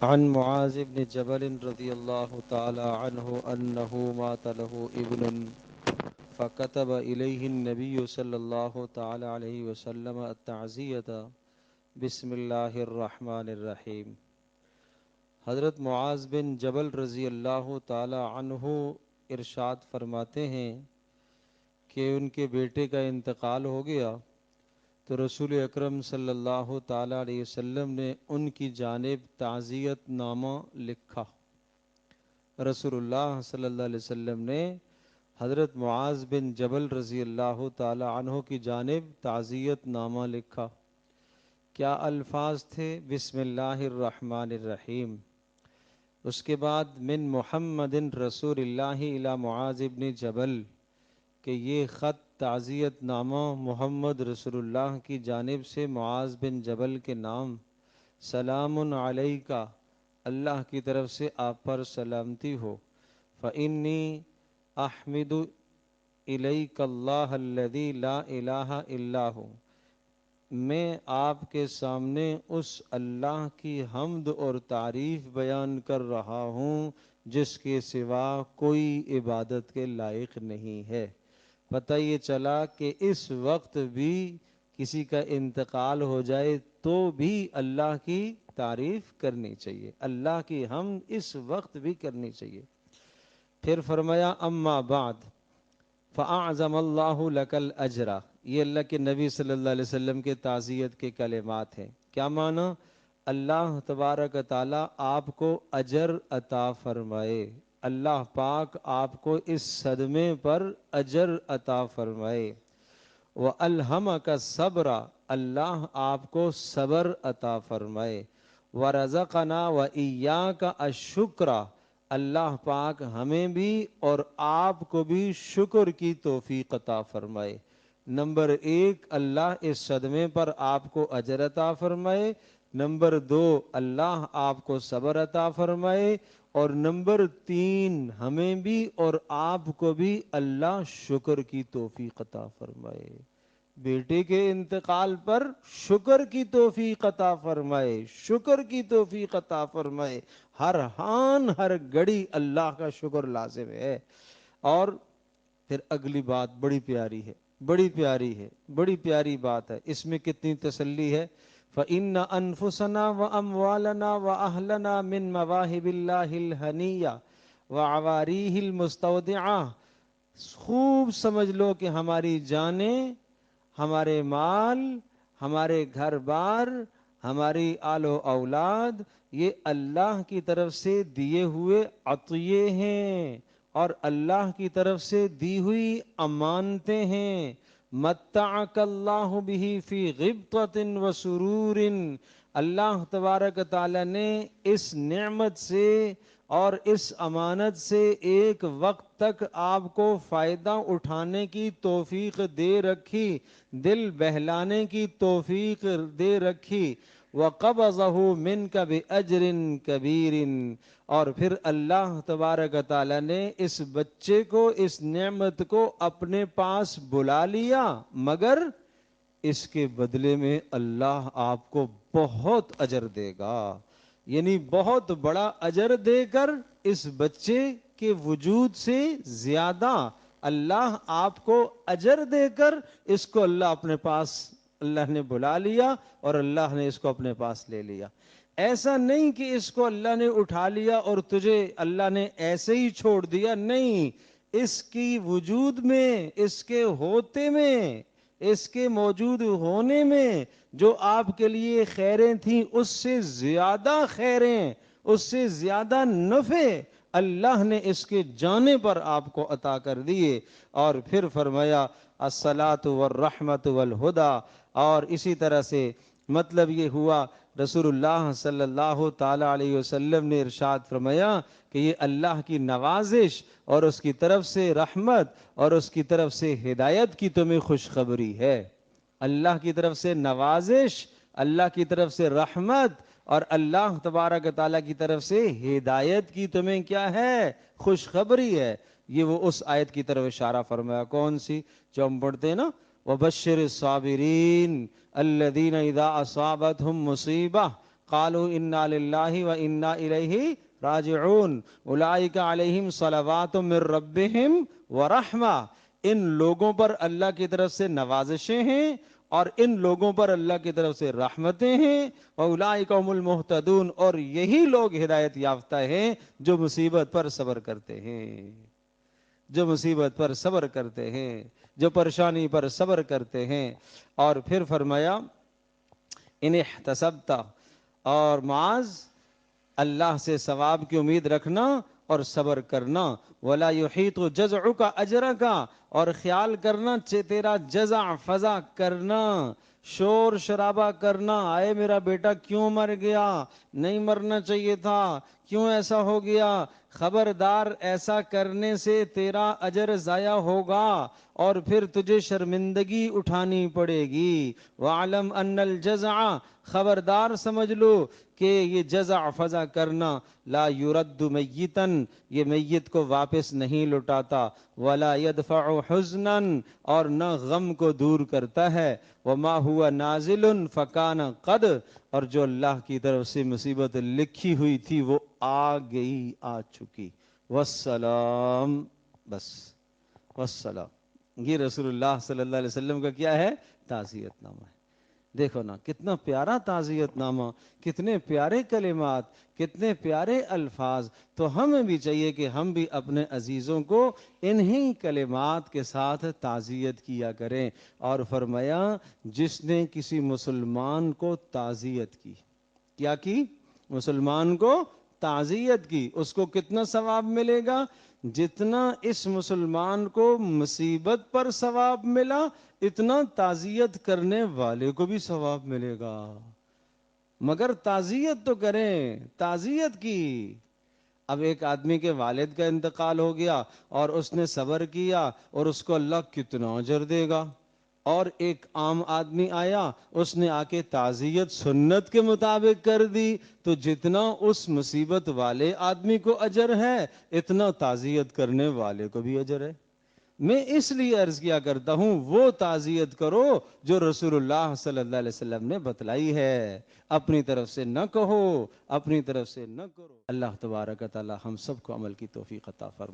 عن معاذ بن جبل رضی اللہ تعالی عنہ انہ مات له ابن فكتب إليه النبي صلی اللہ تعالی علیہ وسلم التعزیۃ بسم اللہ الرحمن الرحیم۔ حضرت معاذ بن جبل رضی اللہ تعالی عنہ ارشاد فرماتے ہیں کہ ان کے بیٹے کا انتقال ہو گیا تو رسول اکرم صلی اللہ تعالی علیہ وسلم نے ان کی جانب تعزیت نامہ لکھا۔ رسول اللہ صلی اللہ علیہ وسلم نے حضرت معاذ بن جبل رضی اللہ تعالی عنہ کی جانب تعزیت نامہ لکھا۔ کیا الفاظ تھے؟ بسم اللہ الرحمن الرحیم۔ اس کے بعد من محمد رسول اللہ الی معاذ بن جبل، کہ یہ خط تعزیت نامہ محمد رسول اللہ کی جانب سے معاذ بن جبل کے نام، سلام علیکہ، اللہ کی طرف سے آپ پر سلامتی ہو، فإنی احمد الیک اللہ الذی لا الہ الا ہو، میں آپ کے سامنے اس اللہ کی حمد اور تعریف بیان کر رہا ہوں جس کے سوا کوئی عبادت کے لائق نہیں ہے۔ پتہ یہ چلا کہ اس وقت بھی کسی کا انتقال ہو جائے تو بھی اللہ کی تعریف کرنی چاہیے، اللہ کی حمد اس وقت بھی کرنی چاہیے۔ پھر فرمایا اما بعد فَأَعْظَمَ اللَّهُ لَكَ الْأَجْرَ، یہ اللہ کے نبی صلی اللہ علیہ وسلم کے تعزیت کے کلمات ہیں۔ کیا معنی؟ اللہ تبارک تعالیٰ آپ کو اجر عطا فرمائے، اللہ پاک آپ کو اس صدمے پر اجر عطا فرمائے۔ وَأَلْهَمَكَ الصَّبْرَ، اللہ آپ کو صبر عطا فرمائے۔ وَرَزَقَنَا وَإِيَّاكَ الشُّكْرَ، اللہ پاک ہمیں بھی اور آپ کو بھی شکر کی توفیق عطا فرمائے۔ نمبر ایک، اللہ اس صدمے پر آپ کو اجر عطا فرمائے۔ نمبر دو، اللہ آپ کو صبر عطا فرمائے۔ اور نمبر تین، ہمیں بھی اور آپ کو بھی اللہ شکر کی توفیق عطا فرمائے۔ بیٹے کے انتقال پر شکر کی توفیق عطا فرمائے، شکر کی توفیق عطا فرمائے۔ ہر آن ہر گھڑی اللہ کا شکر لازم ہے۔ اور پھر اگلی بات بڑی پیاری ہے، بڑی پیاری ہے، بڑی پیاری بات ہے، اس میں کتنی تسلی ہے۔ فَإِنَّ أَنفُسَنَا وَأَمْوَالَنَا وَأَهْلَنَا مِن مَوَاهِبِ اللَّهِ الْهَنِيَّةِ وَعَوَارِيهِ الْمُسْتَوْدِعَةِ، خوب سمجھ لو کہ ہماری جانیں، ہمارے مال، ہمارے گھر بار، ہماری آل و اولاد، یہ اللہ کی طرف سے دیے ہوئے عطیے ہیں اور اللہ کی طرف سے دی ہوئی امانتیں ہیں۔ متعک اللہ بہ فی غبطۃ و سرور، اللہ تبارک تعالی نے اس نعمت سے اور اس امانت سے ایک وقت تک آپ کو فائدہ اٹھانے کی توفیق دے رکھی، دل بہلانے کی توفیق دے رکھی۔ وَقَبَضَهُ مِنْكَ بِأَجْرٍ كَبِيرٍ، اور پھر اللہ تبارک تعالی نے اس بچے کو، اس نعمت کو اپنے پاس بلا لیا، مگر اس کے بدلے میں اللہ آپ کو بہت اجر دے گا، یعنی بہت بڑا اجر دے کر اس بچے کے وجود سے زیادہ اللہ آپ کو اجر دے کر اس کو اللہ اپنے پاس، اللہ نے بلا لیا اور اللہ نے اس کو اپنے پاس لے لیا۔ ایسا نہیں کہ اس کو اللہ نے اٹھا لیا اور تجھے اللہ نے ایسے ہی چھوڑ دیا، نہیں، اس کی وجود میں، اس کے ہوتے میں، اس کے موجود ہونے میں جو آپ کے لیے خیریں تھیں اس سے زیادہ خیریں، اس سے زیادہ نفع اللہ نے اس کے جانے پر آپ کو عطا کر دیے۔ اور پھر فرمایا الصلاۃ والرحمت والہدی، اور اسی طرح سے مطلب یہ ہوا رسول اللہ صلی اللہ تعالی علیہ وسلم نے ارشاد فرمایا کہ یہ اللہ کی نوازش اور اس کی طرف سے رحمت اور اس کی طرف سے ہدایت کی تمہیں خوشخبری ہے۔ اللہ کی طرف سے نوازش، اللہ کی طرف سے رحمت اور اللہ تبارک تعالیٰ کی طرف سے ہدایت کی تمہیں کیا ہے؟ خوشخبری ہے۔ یہ وہ اس آیت کی طرف اشارہ فرمایا، کون سی؟ جو ہم پڑھتے ہیں نا، وَبَشِّرِ الصَّابِرِينَ الَّذِينَ إِذَا أَصَابَتْهُمْ مُصِيبَةٌ قالوا انا للہ و انا الیہ راجعون اولئک علیہم صلوات من ربہم ورحمہ، ان لوگوں پر اللہ کی طرف سے نوازشیں ہیں اور ان لوگوں پر اللہ کی طرف سے رحمتیں ہیں، اولئک هم المہتدون، اور یہی لوگ ہدایت یافتہ ہیں جو مصیبت پر صبر کرتے ہیں، جو مصیبت پر صبر کرتے ہیں، جو پریشانی پر صبر کرتے ہیں۔ اور پھر فرمایا ان احتسبت، اور معاذ اللہ سے ثواب کی امید رکھنا اور صبر کرنا، ولا یحیط جزعک اجرک، اور خیال کرنا تیرا جزع فضا کرنا، شور شرابہ کرنا، آئے میرا بیٹا کیوں مر گیا، نہیں مرنا چاہیے تھا، کیوں ایسا ہو گیا، خبردار ایسا کرنے سے تیرا اجر ضائع ہوگا اور پھر تجھے شرمندگی اٹھانی پڑے گی۔ وَعْلَمْ أَنَّ الْجَزْعَ، خبردار سمجھ لو کہ یہ جزع فضا کرنا، لا یرد میتن، یہ میت کو واپس نہیں لٹاتا، ولا يدفع حزنا، اور نہ غم کو دور کرتا ہے، وما هو نازل فکان قد، اور جو اللہ کی طرف سے مصیبت لکھی ہوئی تھی وہ آ گئی، آ چکی، والسلام، بس والسلام۔ یہ رسول اللہ صلی اللہ علیہ وسلم کا کیا ہے؟ تعزیت نامہ ہے۔ دیکھو نا کتنا پیارا تعزیت نامہ، کتنے پیارے کلمات، کتنے پیارے الفاظ۔ تو ہمیں بھی چاہیے کہ ہم بھی اپنے عزیزوں کو انہی کلمات کے ساتھ تعزیت کیا کریں۔ اور فرمایا جس نے کسی مسلمان کو تعزیت کی، کیا کی؟ مسلمان کو تعزیت کی، اس کو کتنا ثواب ملے گا؟ جتنا اس مسلمان کو مصیبت پر ثواب ملا اتنا تعزیت کرنے والے کو بھی ثواب ملے گا۔ مگر تعزیت تو کریں، تعزیت کی۔ اب ایک آدمی کے والد کا انتقال ہو گیا اور اس نے صبر کیا اور اس کو اللہ کتنا اجر دے گا، اور ایک عام آدمی آیا اس نے آ کے تعزیت سنت کے مطابق کر دی، تو جتنا اس مصیبت والے آدمی کو اجر ہے اتنا تعزیت کرنے والے کو بھی اجر ہے۔ میں اس لیے عرض کیا کرتا ہوں وہ تعزیت کرو جو رسول اللہ صلی اللہ علیہ وسلم نے بتلائی ہے، اپنی طرف سے نہ کہو، اپنی طرف سے نہ کرو۔ اللہ تبارک و تعالی ہم سب کو عمل کی توفیق عطا فرمائے۔